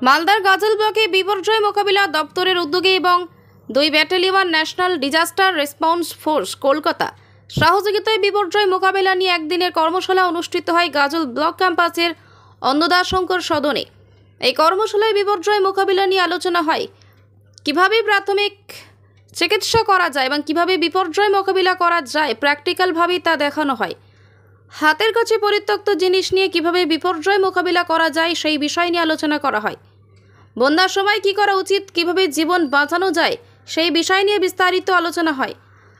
মালদার গাজল ব্লকে বিপর্যয় মোকাবিলা দপ্তরের উদ্যোগে এবং 2 battalion national disaster response force Kolkata সহযোগিতায় বিপর্যয় মোকাবিলা নিয়ে একদিনের কর্মশালা অনুষ্ঠিত হয় গাজল ব্লক ক্যাম্পাসের অন্নদাশঙ্কর সদনে। এই কর্মশালায় বিপর্যয় মোকাবিলা নিয়ে আলোচনা হয়, কিভাবে প্রাথমিক চিকিৎসা করা যায় এবং কিভাবে বিপর্যয় মোকাবিলা করা যায় প্র্যাকটিক্যালভাবে তা দেখানো হয়। হাতের কাছে পরিত্যক্ত জিনিস নিয়ে কিভাবে বিপর্যয় মোকাবিলা করা যায় সেই বিষয় নিয়ে আলোচনা করা হয়। বন্যার সময় কী করা উচিত, কিভাবে জীবন বাঁচানো যায় সেই বিষয় নিয়ে বিস্তারিত আলোচনা হয়।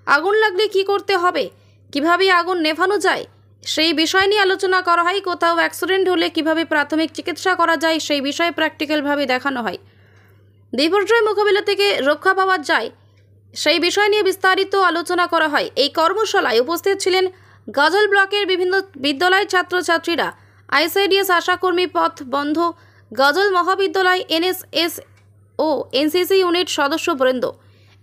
আগুন লাগলে কি করতে হবে, কিভাবে আগুন নেভানো যায় সেই বিষয় নিয়ে আলোচনা করা হয়। কোথাও অ্যাক্সিডেন্ট হলে কিভাবে প্রাথমিক চিকিৎসা করা যায় সেই বিষয়ে প্র্যাকটিক্যালভাবে দেখানো হয়। বিপর্যয় মোকাবিলা থেকে রক্ষা পাওয়া যায় সেই বিষয় নিয়ে বিস্তারিত আলোচনা করা হয়। এই কর্মশালায় উপস্থিত ছিলেন গাজল ব্লকের বিভিন্ন বিদ্যালয়ের ছাত্রছাত্রীরা, আইসিডিএস আশাকর্মী, পথ বন্ধ, গাজল মহাবিদ্যালয়, এনএসএস ও এনসিসি ইউনিট সদস্যবৃন্দ।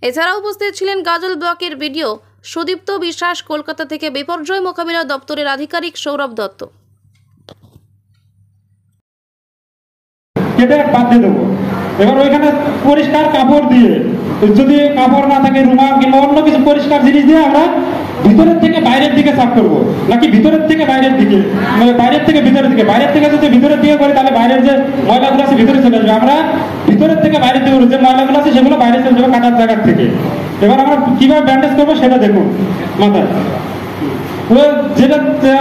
এছাড়াও উপস্থিত ছিলেন গাজল ব্লকের বিডিও সুদীপ্ত বিশ্বাস, কলকাতা থেকে বিপর্যয় মোকাবিলা দপ্তরের আধিকারিক সৌরভ দত্ত। এবার ওইখানে পরিষ্কার কাপড় দিয়ে, যদি কাপড় না থাকে রুমাল কিংবা অন্য কিছু পরিষ্কার জিনিস দিয়ে আমরা ভিতরের থেকে বাইরের দিকে সাফ করবো, নাকি ভিতরের থেকে বাইরের দিকে, মানে বাইরের থেকে ভিতরের দিকে। বাইরের থেকে যদি ভিতরের দিকে করি তাহলে বাইরের যে ময়লাগুলো আছে ভিতরে চলে আসবে। আমরা ভিতরের থেকে বাইরের দিকে যে ময়লাগুলো আছে সেগুলো বাইরে চলে যাবে কাটার জায়গার থেকে। এবার আমরা কিভাবে ব্যান্ডেজ করবো সেটা দেখুন মাথায়। যেটা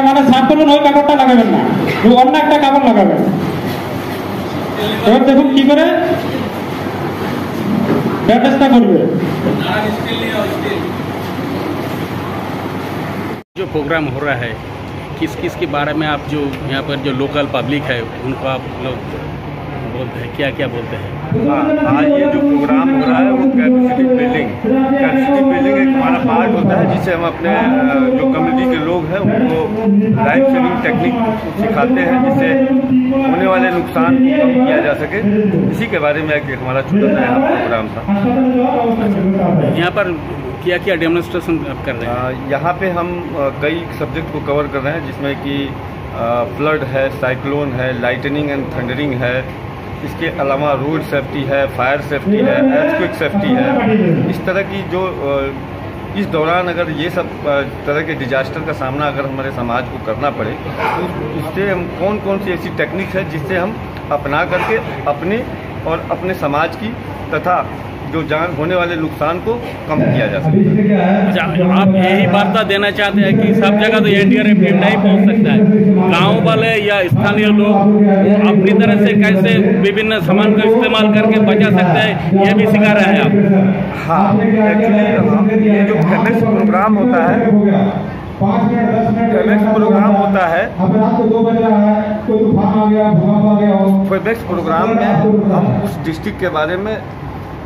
মানে সাফ করবেন ওই কাপড়টা লাগাবেন না, অন্য একটা কাপড় লাগাবেন। এবার দেখুন কি করে ব্যান্ডেজটা করবে। जो प्रोग्राम हो रहा है किस किस के बारे में आप जो यहाँ पर जो लोकल पब्लिक है उनको आप लोग बोलते हैं, क्या क्या बोलते हैं? आज ये जो प्रोग्राम हो रहा है वो कैपेसिटी बिल्डिंग एक हमारा पार्ट होता है, जिससे हम अपने जो कम्युनिटी के लोग हैं उनको लाइफ सेविंग टेक्निक सिखाते हैं, जिससे होने वाले नुकसान को कम किया जा सके। इसी के बारे में एक हमारा छोटा सा प्रोग्राम था। यहाँ पर क्या क्या डेमोन्स्ट्रेशन आप कर रहे हैं? यहाँ पे हम कई सब्जेक्ट को कवर कर रहे हैं, जिसमें कि फ्लड है, साइक्लोन है, लाइटनिंग एंड थंडरिंग है, इसके अलावा रोड सेफ्टी है, फायर सेफ्टी है, अर्थक्वेक सेफ्टी है। इस तरह की जो इस दौरान अगर ये सब तरह के डिजास्टर का सामना अगर हमारे समाज को करना पड़े तो इससे हम कौन कौन सी ऐसी टेक्निक है जिससे हम अपना करके अपने और अपने समाज की तथा जो जान होने वाले नुकसान को कम किया जा सके। अच्छा, आप यही वार्ता देना चाहते हैं कि सब जगह तो एनडीआरएफ टीम नहीं पहुंच सकता है, गांव वाले या स्थानीय लोग अपनी तरह से कैसे विभिन्न सामान का इस्तेमाल करके बचा सकते हैं, ये भी सिखा रहे हैं आप? हाँ, एक्चुअली ये जो फेमेक्स प्रोग्राम होता है फेमेक्स प्रोग्राम में हम उस डिस्ट्रिक्ट के बारे में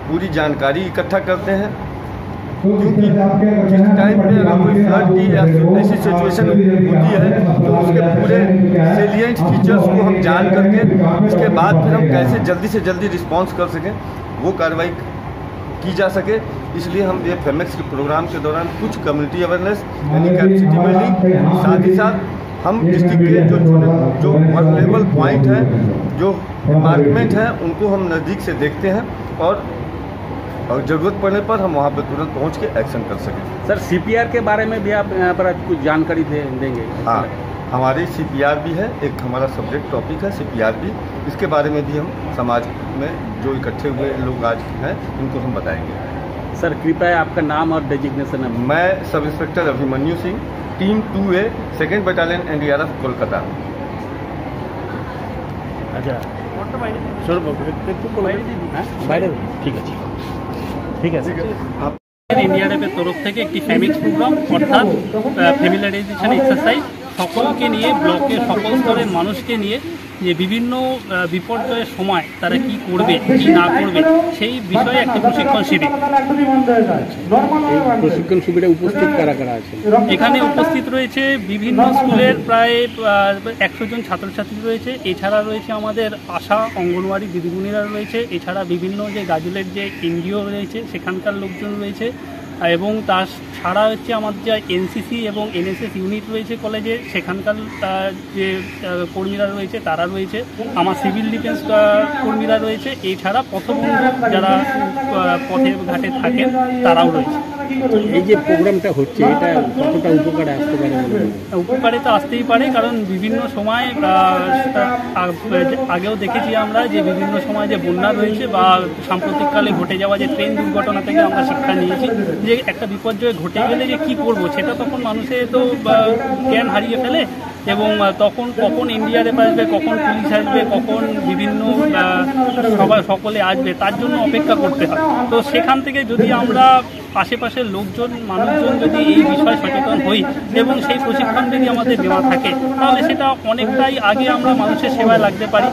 पूरी जानकारी इकट्ठा करते हैं, क्योंकि जिस टाइम पे अगर कोई फ्लड की या ऐसी सिचुएशन होती है तो उसके पूरे सेलिएंट फीचर्स को हम जान करके इसके बाद फिर हम कैसे जल्दी से जल्दी रिस्पॉन्स कर सकें, वो कार्रवाई की जा सके। इसलिए हम ये फेमेक्स के प्रोग्राम के दौरान कुछ कम्युनिटी अवेयरनेस यानी कैपेसिटी बिल्डिंग, साथ ही साथ हम डिस्ट्रिक्ट के जो वल्नरेबल पॉइंट हैं, जो डिपार्टमेंट हैं, उनको हम नज़दीक से देखते हैं और ज़रूरत पड़ने पर हम वहाँ पर तुरंत पहुँच के एक्शन कर सकें। सर, सीपीआर के बारे में भी आप यहाँ पर कुछ जानकारी देंगे? हाँ, हमारी सीपीआर भी है, एक हमारा सब्जेक्ट टॉपिक है सीपीआर भी। इसके बारे में भी हम समाज में जो इकट्ठे हुए लोग आज हैं इनको हम बताएंगे। सर, कृपया आपका नाम और डेजिग्नेशन है। मैं sub inspector Abhimanyu Singh, team 2A, 2nd battalion NDRF Kolkata. अच्छा, ঠিক আছে। এনডিআরএফের তরফ থেকে একটি ফ্যামিক্স প্রোগ্রাম অর্থাৎ ফ্যামিলিয়ারাইজেশন এক্সারসাইজ সকলকে নিয়ে, ব্লকের সকল স্তরের মানুষকে নিয়ে যে বিভিন্ন বিপর্যয়ের সময় তারা কি করবে কি না করবে সেই বিষয়ে একটি প্রশিক্ষণ শিবির। প্রশিক্ষণ শিবিরে উপস্থিত কারা কারা আছে? এখানে উপস্থিত রয়েছে বিভিন্ন স্কুলের প্রায় 100 জন ছাত্রছাত্রী রয়েছে। এছাড়া রয়েছে আমাদের আশা অঙ্গনওয়াড়ি দিদিমণিরা রয়েছে। এছাড়া বিভিন্ন যে গাজলের যে এনজিও রয়েছে সেখানকার লোকজন রয়েছে। এবং তার ছাড়া হচ্ছে আমাদের যে এনসিসি এবং এনএসএস ইউনিট রয়েছে কলেজে, সেখানকার যে কর্মীরা রয়েছে তারা রয়েছে, আমার সিভিল ডিফেন্স কর্মীরা রয়েছে, এছাড়া পথবন্ধু যারা পথে ঘাটে থাকেন তারাও রয়েছে। এই যে প্রোগ্রামটা হচ্ছে এটা কতটা উপকারে আসতে পারে? উপকারে তো আসতেই পারে, কারণ বিভিন্ন সময় আগেও দেখেছি আমরা যে বিভিন্ন সময় যে বন্যা রয়েছে বা সাম্প্রতিককালে ঘটে যাওয়া যে ট্রেন দুর্ঘটনা থেকে আমরা শিক্ষা নিয়েছি যে একটা বিপর্যয় ঘটে গেলে যে কী করবো, সেটা তখন মানুষের তো জ্ঞান হারিয়ে ফেলে এবং তখন কখন এনডিআরএফ আসবে, কখন পুলিশ আসবে, কখন বিভিন্ন সকলে আসবে, তার জন্য অপেক্ষা করতে হয়। তো সেখান থেকে যদি আমরা আশেপাশের মানুষজন যদি এই বিষয়ে সচেতন হই এবং সেই প্রশিক্ষণ যদি আমাদের দেওয়া থাকে, তাহলে সেটা অনেকটাই আগে আমরা মানুষের সেবায় লাগতে পারি।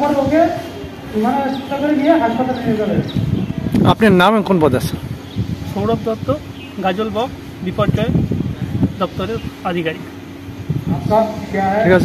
আপনার নাম কোন পদ আছে? সৌরভ দত্ত, গাজল ব্লক বিপর্যয় দপ্তরের আধিকারিক। ঠিক আছে।